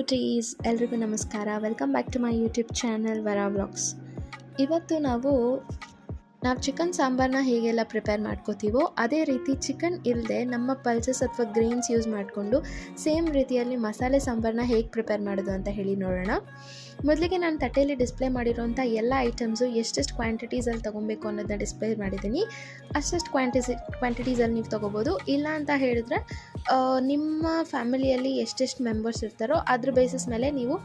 Foodies ಎಲ್ರಿಗೂ ನಮಸ್ಕಾರ. Welcome back to my YouTube channel Vara vlogs. ಇವತ್ತು ನಾವು ಚಿಕನ್ ಸಾಂಬಾರನ್ನ ಹೇಗೆಲ್ಲ ಪ್ರಿಪೇರ್ ಮಾಡ್ಕೋತೀವೋ ಅದೇ ರೀತಿ ಚಿಕನ್ ಇಲ್ಲದೆ ನಮ್ಮ ಪಲ್ಸಸ್ ಅಥವಾ ಗ್ರೀನ್ಸ್ ಯೂಸ್ ಮಾಡಿಕೊಂಡು ಸೇಮ್ ರೀತಿಯಲ್ಲಿ ಮಸಾಲೆ ಸಾಂಬಾರನ್ನ ಹೇಗೆ ಪ್ರಿಪೇರ್ ಮಾಡೋದು ಅಂತ ಹೇಳಿ ನೋಡೋಣ. ಮೊದಲಿಗೆ ನಾನು ತಟ್ಟೆಯಲ್ಲಿ ಡಿಸ್ಪ್ಲೇ ಮಾಡಿರೋಂಥ ಎಲ್ಲ ಐಟಮ್ಸು ಎಷ್ಟೆಷ್ಟು ಕ್ವಾಂಟಿಟೀಸಲ್ಲಿ ತೊಗೊಬೇಕು ಅನ್ನೋದನ್ನ ಡಿಸ್ಪ್ಲೇ ಮಾಡಿದ್ದೀನಿ. ಅಷ್ಟೆಷ್ಟು ಕ್ವಾಂಟಿಟೀಸಲ್ಲಿ ನೀವು ತೊಗೋಬೋದು. ಇಲ್ಲ ಅಂತ ಹೇಳಿದ್ರೆ ನಿಮ್ಮ ಫ್ಯಾಮಿಲಿಯಲ್ಲಿ ಎಷ್ಟೆಷ್ಟು ಮೆಂಬರ್ಸ್ ಇರ್ತಾರೋ ಅದ್ರ ಬೇಸಿಸ್ ಮೇಲೆ ನೀವು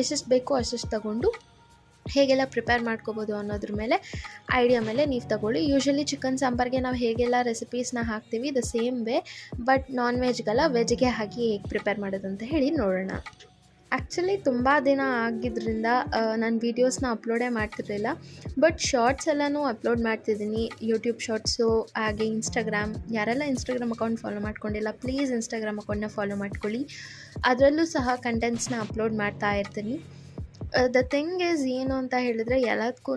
ಎಷ್ಟೆಷ್ಟು ಬೇಕೋ ಅಷ್ಟೆಷ್ಟು ತೊಗೊಂಡು ಹೇಗೆಲ್ಲ ಪ್ರಿಪೇರ್ ಮಾಡ್ಕೋಬೋದು ಅನ್ನೋದ್ರ ಮೇಲೆ ಐಡಿಯಾ ಮೇಲೆ ನೀವು ತಗೊಳ್ಳಿ. ಯೂಶ್ವಲಿ ಚಿಕನ್ ಸಾಂಬಾರಿಗೆ ನಾವು ಹೇಗೆಲ್ಲ ರೆಸಿಪೀಸ್ನ ಹಾಕ್ತೀವಿ ದ ಸೇಮ್ ವೇ, ಬಟ್ ನಾನ್ ವೆಜ್ಗೆಲ್ಲ ವೆಜ್ಗೆ ಹಾಕಿ ಹೇಗೆ ಪ್ರಿಪೇರ್ ಮಾಡೋದು ಅಂತ ಹೇಳಿ ನೋಡೋಣ. ಆ್ಯಕ್ಚುಲಿ ತುಂಬ ದಿನ ಆಗಿದ್ದರಿಂದ ನಾನು ವೀಡಿಯೋಸ್ನ ಅಪ್ಲೋಡೇ ಮಾಡ್ತಿರಲಿಲ್ಲ, ಬಟ್ ಶಾರ್ಟ್ಸ್ ಎಲ್ಲನೂ ಅಪ್ಲೋಡ್ ಮಾಡ್ತಿದ್ದೀನಿ. ಯೂಟ್ಯೂಬ್ ಶಾರ್ಟ್ಸು, ಹಾಗೆ ಇನ್ಸ್ಟಾಗ್ರಾಮ್. ಯಾರೆಲ್ಲ ಇನ್ಸ್ಟಾಗ್ರಾಮ್ ಅಕೌಂಟ್ ಫಾಲೋ ಮಾಡ್ಕೊಂಡಿಲ್ಲ ಪ್ಲೀಸ್ ಇನ್ಸ್ಟಾಗ್ರಾಮ್ ಅಕೌಂಟ್ನ ಫಾಲೋ ಮಾಡ್ಕೊಳ್ಳಿ. ಅದರಲ್ಲೂ ಸಹ ಕಂಟೆಂಟ್ಸ್ನ ಅಪ್ಲೋಡ್ ಮಾಡ್ತಾ ಇರ್ತೀನಿ. ದ ಥಿಂಗ್ ಈಸ್ ಏನು ಅಂತ ಹೇಳಿದ್ರೆ ಎಲ್ಲದಕ್ಕೂ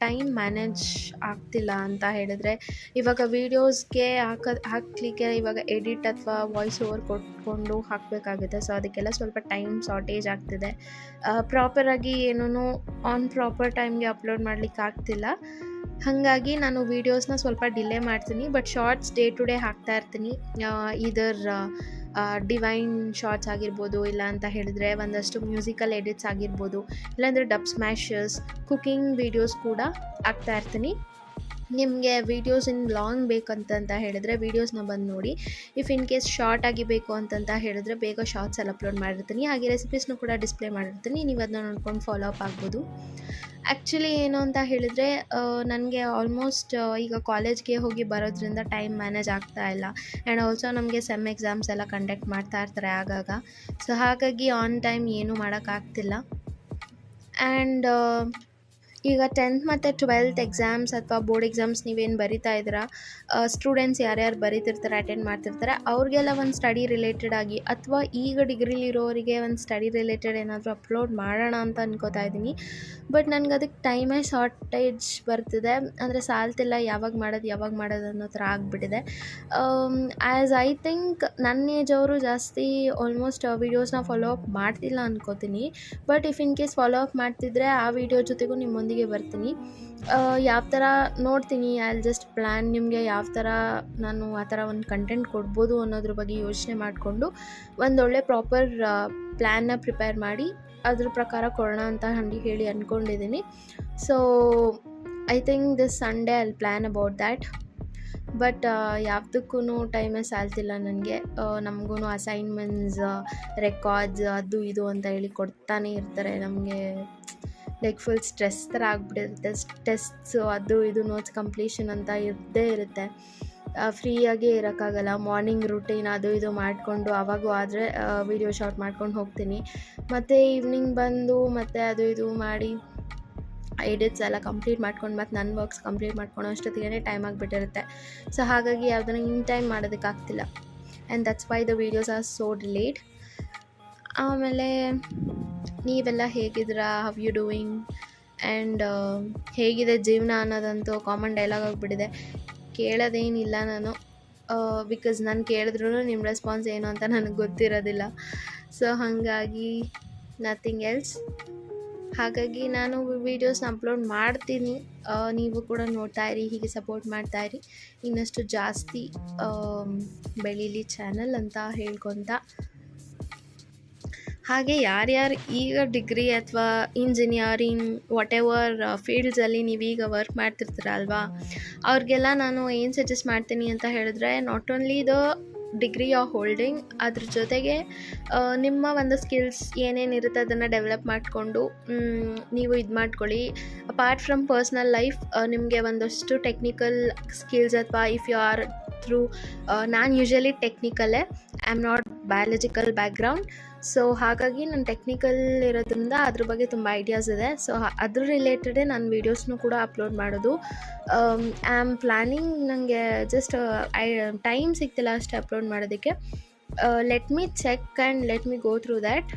ಟೈಮ್ ಮ್ಯಾನೇಜ್ ಆಗ್ತಿಲ್ಲ ಅಂತ ಹೇಳಿದ್ರೆ, ಇವಾಗ ವೀಡಿಯೋಸ್ಗೆ ಹಾಕಲಿಕ್ಕೆ ಇವಾಗ ಎಡಿಟ್ ಅಥವಾ ವಾಯ್ಸ್ ಓವರ್ ಕೊಟ್ಕೊಂಡು ಹಾಕಬೇಕಾಗುತ್ತೆ. ಸೊ ಅದಕ್ಕೆಲ್ಲ ಸ್ವಲ್ಪ ಟೈಮ್ ಶಾರ್ಟೇಜ್ ಆಗ್ತಿದೆ. ಪ್ರಾಪರಾಗಿ ಏನೂ ಆನ್ ಪ್ರಾಪರ್ ಟೈಮ್ಗೆ ಅಪ್ಲೋಡ್ ಮಾಡಲಿಕ್ಕೆ ಆಗ್ತಿಲ್ಲ. ಹಾಗಾಗಿ ನಾನು ವೀಡಿಯೋಸ್ನ ಸ್ವಲ್ಪ ಡಿಲೇ ಮಾಡ್ತೀನಿ, but shorts day to day ಹಾಕ್ತಾ ಇರ್ತೀನಿ. ಇದರ್ ಡಿವೈನ್ ಶಾರ್ಟ್ಸ್ ಆಗಿರ್ಬೋದು, ಇಲ್ಲ ಅಂತ ಹೇಳಿದ್ರೆ ಒಂದಷ್ಟು ಮ್ಯೂಸಿಕಲ್ ಎಡಿಟ್ಸ್ ಆಗಿರ್ಬೋದು, ಇಲ್ಲಾಂದರೆ ಡಬ್ ಸ್ಮ್ಯಾಶಸ್, ಕುಕಿಂಗ್ ವೀಡಿಯೋಸ್ ಕೂಡ ಹಾಕ್ತಾ ಇರ್ತೀನಿ. ನಿಮಗೆ ವೀಡಿಯೋಸ್ ಇನ್ ಲಾಂಗ್ ಬೇಕಂತ ಹೇಳಿದ್ರೆ ವೀಡಿಯೋಸ್ನ ಬಂದು ನೋಡಿ. ಇಫ್ ಇನ್ ಕೇಸ್ ಶಾರ್ಟ್ ಆಗಿ ಬೇಕು ಅಂತಂತ ಹೇಳಿದ್ರೆ ಬೇಗ ಶಾರ್ಟ್ಸಲ್ಲಿ ಅಪ್ಲೋಡ್ ಮಾಡಿರ್ತೀನಿ. ಹಾಗೆ ರೆಸಿಪೀಸ್ನೂ ಕೂಡ ಡಿಸ್ಪ್ಲೇ ಮಾಡಿರ್ತೀನಿ, ನೀವು ಅದನ್ನ ನೋಡ್ಕೊಂಡು ಫಾಲೋ ಅಪ್ ಆಗ್ಬೋದು. ಆ್ಯಕ್ಚುಲಿ ಏನು ಅಂತ ಹೇಳಿದರೆ ನನಗೆ ಆಲ್ಮೋಸ್ಟ್ ಈಗ ಕಾಲೇಜ್ಗೆ ಹೋಗಿ ಬರೋದ್ರಿಂದ ಟೈಮ್ ಮ್ಯಾನೇಜ್ ಆಗ್ತಾ ಇಲ್ಲ. ಆ್ಯಂಡ್ ಆಲ್ಸೋ ನಮಗೆ ಸೆಮ್ ಎಕ್ಸಾಮ್ಸ್ ಎಲ್ಲ ಕಂಡಕ್ಟ್ ಮಾಡ್ತಾ ಇರ್ತಾರೆ ಆಗಾಗ. ಸೊ ಹಾಗಾಗಿ ಆನ್ ಟೈಮ್ ಏನೂ ಮಾಡೋಕ್ಕಾಗ್ತಿಲ್ಲ. ಆ್ಯಂಡ್ ಈಗ 10th ಮತ್ತು 12th ಎಕ್ಸಾಮ್ಸ್ ಅಥವಾ ಬೋರ್ಡ್ ಎಕ್ಸಾಮ್ಸ್ ನೀವೇನು ಬರಿತಾ ಇದ್ದೀರಾ, ಸ್ಟೂಡೆಂಟ್ಸ್ ಯಾರ್ಯಾರು ಬರೀತಿರ್ತಾರೆ, ಅಟೆಂಡ್ ಮಾಡ್ತಿರ್ತಾರೆ, ಅವ್ರಿಗೆಲ್ಲ ಒಂದು ಸ್ಟಡಿ ರಿಲೇಟೆಡ್ ಆಗಿ ಅಥವಾ ಈಗ ಡಿಗ್ರಿಲಿರೋರಿಗೆ ಒಂದು ಸ್ಟಡಿ ರಿಲೇಟೆಡ್ ಏನಾದರೂ ಅಪ್ಲೋಡ್ ಮಾಡೋಣ ಅಂತ ಅನ್ಕೋತಾ ಇದ್ದೀನಿ. ಬಟ್ ನನಗೆ ಅದಕ್ಕೆ ಟೈಮೇ ಶಾರ್ಟೇಜ್ ಬರ್ತಿದೆ. ಅಂದರೆ ಸಾಲ್ತಿಲ್ಲ, ಯಾವಾಗ ಮಾಡೋದು ಅನ್ನೋ ಥರ ಆಗಿಬಿಟ್ಟಿದೆ. ಆ್ಯಸ್ ಐ ಥಿಂಕ್ ನನ್ನ ಏಜ್ ಅವರು ಜಾಸ್ತಿ ಆಲ್ಮೋಸ್ಟ್ ವೀಡಿಯೋಸ್ನ ಫಾಲೋ ಅಪ್ ಮಾಡ್ತಿಲ್ಲ ಅನ್ಕೋತೀನಿ. But if in case follow up ಮಾಡ್ತಿದ್ರೆ ಆ ವಿಡಿಯೋ ಜೊತೆಗೂ ನಿಮ್ಮೊಂದಿಗೆ ಬರ್ತೀನಿ. ಯಾವ ಥರ ನೋಡ್ತೀನಿ, ಐ ವಿಲ್ ಜಸ್ಟ್ ಪ್ಲ್ಯಾನ್ ನಿಮಗೆ ಯಾವ ಥರ ನಾನು ಆ ಥರ ಒಂದು ಕಂಟೆಂಟ್ ಕೊಡ್ಬೋದು ಅನ್ನೋದ್ರ ಬಗ್ಗೆ ಯೋಚನೆ ಮಾಡಿಕೊಂಡು ಒಂದೊಳ್ಳೆ ಪ್ರಾಪರ್ ಪ್ಲ್ಯಾನ್ನ ಪ್ರಿಪೇರ್ ಮಾಡಿ ಅದ್ರ ಪ್ರಕಾರ ಕೊಡೋಣ ಅಂತ ಹೇಳಿ ಅಂದ್ಕೊಂಡಿದ್ದೀನಿ. So I think this Sunday I will plan about that. But ಯಾವುದಕ್ಕೂ ಟೈಮೇ ಸಾಲ್ತಿಲ್ಲ ನನಗೆ. ನಮಗೂ ಅಸೈನ್ಮೆಂಟ್ಸ್, ರೆಕಾರ್ಡ್ಸ್, ಅದು ಇದು ಅಂತ ಹೇಳಿ ಕೊಡ್ತಾನೆ ಇರ್ತಾರೆ. ನಮಗೆ ಲೈಕ್ ಫುಲ್ ಸ್ಟ್ರೆಸ್ ಥರ ಆಗಿಬಿಟ್ಟಿರುತ್ತೆ. ಟೆಸ್ಟ್ಸು, ಅದು ಇದು ನೋಟ್ಸ್ ಕಂಪ್ಲೀಷನ್ ಅಂತ ಇದ್ದೇ ಇರುತ್ತೆ. ಫ್ರೀಯಾಗೇ ಇರೋಕ್ಕಾಗಲ್ಲ. ಮಾರ್ನಿಂಗ್ ರೂಟೀನ್ ಅದು ಇದು ಮಾಡಿಕೊಂಡು ಆವಾಗೂ ಆದರೆ ವೀಡಿಯೋ ಶಾರ್ಟ್ ಮಾಡ್ಕೊಂಡು ಹೋಗ್ತೀನಿ. ಮತ್ತು ಈವ್ನಿಂಗ್ ಬಂದು ಮತ್ತೆ ಅದು ಇದು ಮಾಡಿ ಎಡಿಟ್ಸ್ ಎಲ್ಲ ಕಂಪ್ಲೀಟ್ ಮಾಡ್ಕೊಂಡು ಮತ್ತು ನನ್ನ ವರ್ಕ್ಸ್ ಕಂಪ್ಲೀಟ್ ಮಾಡ್ಕೊಳ್ಳೋ ಅಷ್ಟೊತ್ತಿಗೆ ಟೈಮ್ ಆಗಿಬಿಟ್ಟಿರುತ್ತೆ. ಸೊ ಹಾಗಾಗಿ ಯಾವುದನ್ನು ಇನ್ ಟೈಮ್ ಮಾಡೋದಕ್ಕಾಗ್ತಿಲ್ಲ. And that's why the videos are so delayed. ಆಮೇಲೆ ನೀವೆಲ್ಲ ಹೇಗಿದ್ದೀರಾ, ಹವ್ ಯು ಡೂಯಿಂಗ್, ಆ್ಯಂಡ್ ಹೇಗಿದೆ ಜೀವನ ಅನ್ನೋದಂತೂ ಕಾಮನ್ ಡೈಲಾಗ್ ಆಗಿಬಿಟ್ಟಿದೆ. ಕೇಳೋದೇನಿಲ್ಲ ನಾನು, ಬಿಕಾಸ್ ನಾನು ಕೇಳಿದ್ರೂ ನಿಮ್ಮ ರೆಸ್ಪಾನ್ಸ್ ಏನು ಅಂತ ನನಗೆ ಗೊತ್ತಿರೋದಿಲ್ಲ. ಸೊ ಹಾಗಾಗಿ ನಥಿಂಗ್ ಎಲ್ಸ್. ಹಾಗಾಗಿ ನಾನು ವೀಡಿಯೋಸ್ನ ಅಪ್ಲೋಡ್ ಮಾಡ್ತೀನಿ, ನೀವು ಕೂಡ ನೋಡ್ತಾಯಿರಿ, ಹೀಗೆ ಸಪೋರ್ಟ್ ಮಾಡ್ತಾಯಿರಿ. ಇನ್ನಷ್ಟು ಜಾಸ್ತಿ ಬೆಳೀಲಿ ಚಾನಲ್ ಅಂತ ಹೇಳ್ಕೊತ, ಹಾಗೆ ಯಾರ್ಯಾರು ಈಗ ಡಿಗ್ರಿ ಅಥವಾ ಇಂಜಿನಿಯರಿಂಗ್ ವಾಟ್ ಎವರ್ ಫೀಲ್ಡ್ಸಲ್ಲಿ ನೀವೀಗ ವರ್ಕ್ ಮಾಡ್ತಿರ್ತೀರ ಅಲ್ವಾ, ಅವ್ರಿಗೆಲ್ಲ ನಾನು ಏನು ಸಜೆಸ್ಟ್ ಮಾಡ್ತೀನಿ ಅಂತ ಹೇಳಿದ್ರೆ, not only the degree are holding, ಅದ್ರ ಜೊತೆಗೆ ನಿಮ್ಮ ಒಂದು ಸ್ಕಿಲ್ಸ್ ಏನೇನಿರುತ್ತೆ ಅದನ್ನು ಡೆವಲಪ್ ಮಾಡಿಕೊಂಡು ನೀವು ಇದು ಮಾಡ್ಕೊಳ್ಳಿ. ಅಪಾರ್ಟ್ ಫ್ರಮ್ ಪರ್ಸ್ನಲ್ ಲೈಫ್ ನಿಮಗೆ ಒಂದಷ್ಟು ಟೆಕ್ನಿಕಲ್ ಸ್ಕಿಲ್ಸ್ ಅಥವಾ ಇಫ್ ಯು ಆರ್ ಥ್ರೂ ನಾನು ಯೂಶ್ವಲಿ ಟೆಕ್ನಿಕಲ್ಲೇ, I am not biological background. So ಹಾಗಾಗಿ ನಾನು ಟೆಕ್ನಿಕಲ್ ಇರೋದ್ರಿಂದ ಅದ್ರ ಬಗ್ಗೆ ತುಂಬ ಐಡಿಯಾಸ್ ಇದೆ. ಸೊ ಅದ್ರ ರಿಲೇಟೆಡೇ ನಾನು ವೀಡಿಯೋಸ್ನೂ ಕೂಡ ಅಪ್ಲೋಡ್ ಮಾಡೋದು. ಐ ಆಮ್ ಪ್ಲ್ಯಾನಿಂಗ್, ನನಗೆ ಜಸ್ಟ್ ಟೈಮ್ ಸಿಗ್ತಿಲ್ಲ ಅಷ್ಟೇ ಅಪ್ಲೋಡ್ ಮಾಡೋದಕ್ಕೆ. Let me check and let me go through that.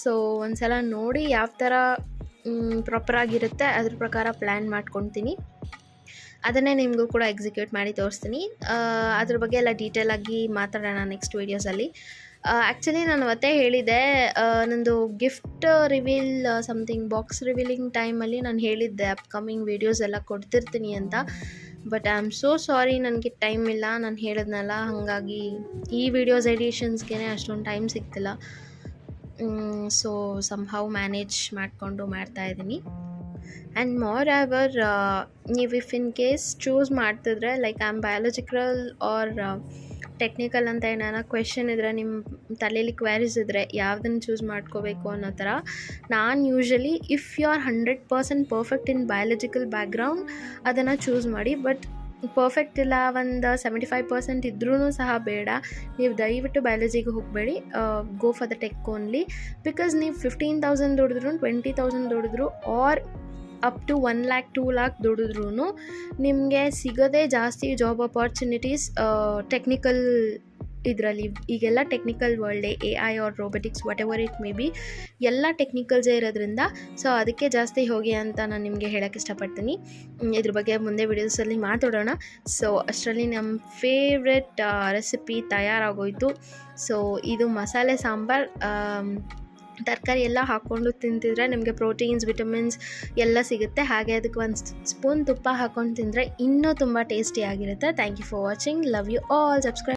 So ಒಂದು ಸಲ ನೋಡಿ ಯಾವ ಥರ ಪ್ರಾಪರಾಗಿರುತ್ತೆ ಅದ್ರ ಪ್ರಕಾರ ಪ್ಲ್ಯಾನ್ ಮಾಡ್ಕೊತೀನಿ. ಅದನ್ನೇ ನಿಮಗೂ ಕೂಡ ಎಕ್ಸಿಕ್ಯೂಟ್ ಮಾಡಿ ತೋರಿಸ್ತೀನಿ. ಅದ್ರ ಬಗ್ಗೆ ಎಲ್ಲ ಡೀಟೇಲಾಗಿ ಮಾತಾಡೋಣ ನೆಕ್ಸ್ಟ್ ವೀಡಿಯೋಸಲ್ಲಿ. ಆ್ಯಕ್ಚುಲಿ ನಾನು ಅವತ್ತೇ ಹೇಳಿದ್ದೆ, ನಂದು gift reveal something box revealing ಟೈಮಲ್ಲಿ ನಾನು ಹೇಳಿದ್ದೆ ಅಪ್ಕಮಿಂಗ್ ವೀಡಿಯೋಸ್ ಎಲ್ಲ ಕೊಡ್ತಿರ್ತೀನಿ ಅಂತ. But I am so sorry, ನನಗೆ ಟೈಮ್ ಇಲ್ಲ. ನಾನು ಹೇಳಿದ್ನಲ್ಲ, ಹಾಗಾಗಿ ಈ ವಿಡಿಯೋಸ್ ಎಡಿಷನ್ಸ್ಗೆ ಅಷ್ಟೊಂದು ಟೈಮ್ ಸಿಗ್ತಿಲ್ಲ. ಸೊ ಸಮ್ಹೌ ಮ್ಯಾನೇಜ್ ಮಾಡಿಕೊಂಡು ಮಾಡ್ತಾಯಿದ್ದೀನಿ. ಆ್ಯಂಡ್ ಮೋರ್ ಎವರ್, ನೀವು ಇಫ್ ಇನ್ ಕೇಸ್ ಚೂಸ್ ಮಾಡ್ತಿದ್ರೆ like I am biological or technical ಅಂತ ಏನಾರ ಕ್ವೆಶನ್ ಇದ್ದರೆ, ನಿಮ್ಮ ತಲೆಯಲ್ಲಿ ಕ್ವೆರೀಸ್ ಇದ್ದರೆ ಯಾವುದನ್ನು ಚೂಸ್ ಮಾಡ್ಕೋಬೇಕು ಅನ್ನೋ ಥರ, ನಾನು usually if you are 100% perfect in biological background ಅದನ್ನು ಚೂಸ್ ಮಾಡಿ. ಬಟ್ ಪರ್ಫೆಕ್ಟ್ ಇಲ್ಲ, ಒಂದು 75% ಇದ್ರೂ ಸಹ ಬೇಡ, ನೀವು ದಯವಿಟ್ಟು ಬಯಾಲಜಿಗೆ ಹೋಗಬೇಡಿ. Go for the tech only. Because ನೀವು 15,000 ದುಡಿದ್ರು, 20,000 ದುಡಿದ್ರು, or up to 1 lakh 2 lakh ದುಡಿದ್ರೂ ನಿಮಗೆ ಸಿಗೋದೇ ಜಾಸ್ತಿ ಜಾಬ್ ಅಪಾರ್ಚುನಿಟೀಸ್ ಟೆಕ್ನಿಕಲ್ ಇದರಲ್ಲಿ. ಈಗೆಲ್ಲ ಟೆಕ್ನಿಕಲ್ ವರ್ಲ್ಡೇ, AI or robotics whatever it may be, ಎಲ್ಲ ಟೆಕ್ನಿಕಲ್ಸೇ ಇರೋದ್ರಿಂದ. ಸೊ ಅದಕ್ಕೆ ಜಾಸ್ತಿ ಹೋಗಿ ಅಂತ ನಾನು ನಿಮಗೆ ಹೇಳೋಕ್ಕೆ ಇಷ್ಟಪಡ್ತೀನಿ. ಇದ್ರ ಬಗ್ಗೆ ಮುಂದೆ ವಿಡಿಯೋಸಲ್ಲಿ ಮಾತಾಡೋಣ. ಸೊ ಅಷ್ಟರಲ್ಲಿ ನಮ್ಮ ಫೇವ್ರೆಟ್ ರೆಸಿಪಿ ತಯಾರಾಗೋಯಿತು. ಸೊ ಇದು ಮಸಾಲೆ ಸಾಂಬಾರು. ತರಕಾರಿ ಎಲ್ಲ ಹಾಕ್ಕೊಂಡು ತಿಂತಿದ್ರೆ ನಿಮಗೆ ಪ್ರೋಟೀನ್ಸ್, ವಿಟಮಿನ್ಸ್ ಎಲ್ಲ ಸಿಗುತ್ತೆ. ಹಾಗೆ ಅದಕ್ಕೆ ಒಂದು ಸ್ಪೂನ್ ತುಪ್ಪ ಹಾಕ್ಕೊಂಡು ತಿಂದರೆ ಇನ್ನೂ ತುಂಬ ಟೇಸ್ಟಿಯಾಗಿರುತ್ತೆ. Thank you for watching. Love you all. Subscribe.